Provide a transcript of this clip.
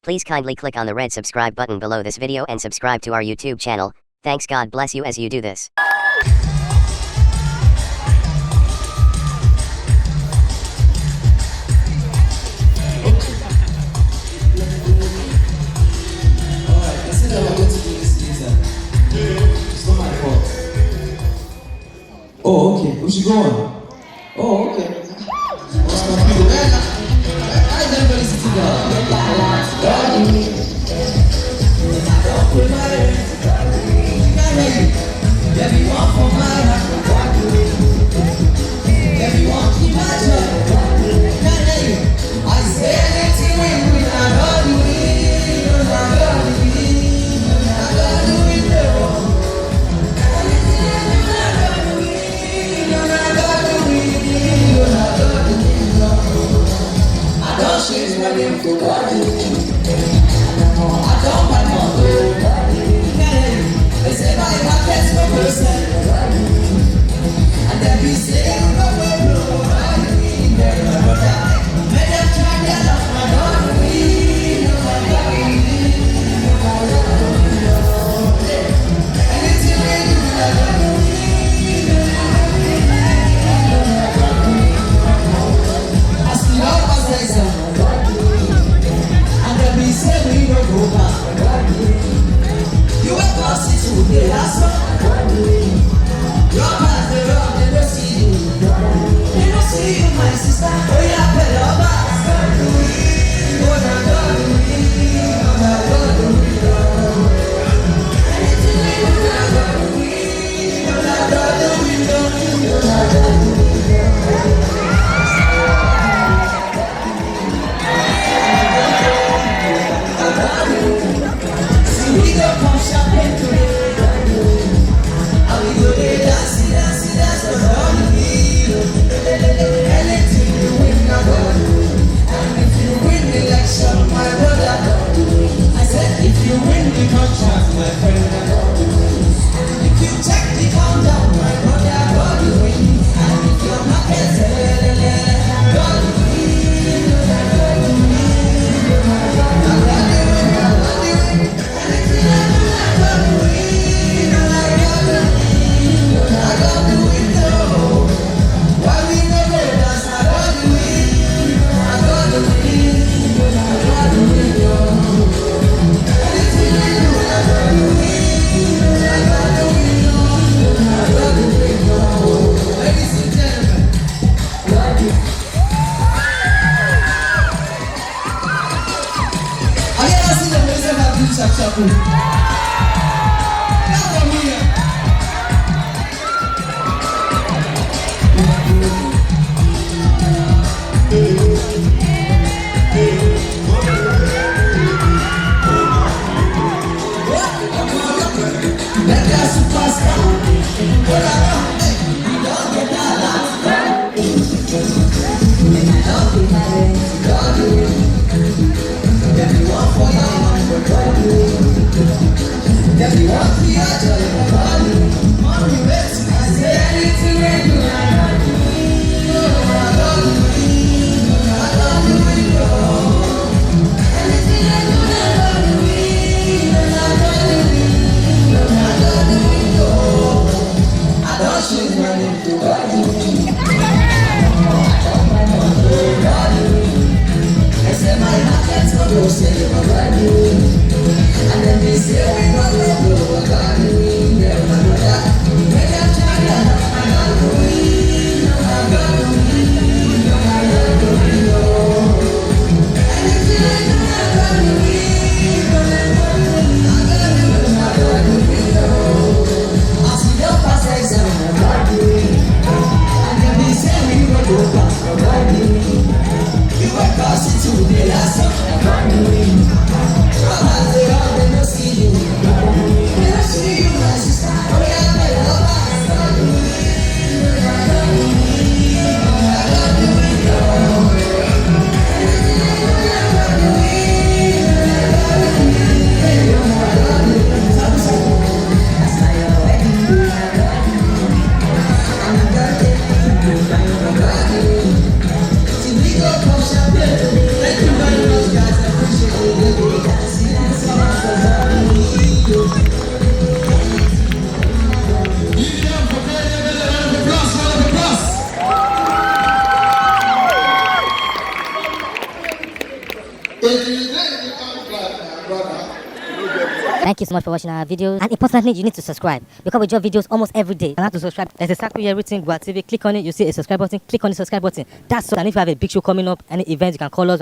Please kindly click on the red subscribe button below this video and subscribe to our YouTube channel. Thanks, God bless you as you do this. Oh, okay. We should go on. Oh, okay. What's going to be the band? Why is everybody sitting down? Everyone for my heart. Everyone keep my joy. I say anything when I got you in. I got you in. I got you in the world. I don't change my name for God. I don't buy more gold. They say my heart gets for person. And then we say I'm not going to blow. Make them try their love, my God. Anything we do, I love you. And then we say we don't go back. You were close to the last one. Your past the road, they don't see you. They don't see you, my sister. Oh, yeah, better to the last one. If you then become black, my brother, Thank you so much for watching our videos. And importantly, you need to subscribe because we drop videos almost every day. And how to subscribe? There's a circle here, everything. Gua TV. Click on it. You see a subscribe button. Click on the subscribe button. That's all. And if you have a big show coming up, any event, you can call us.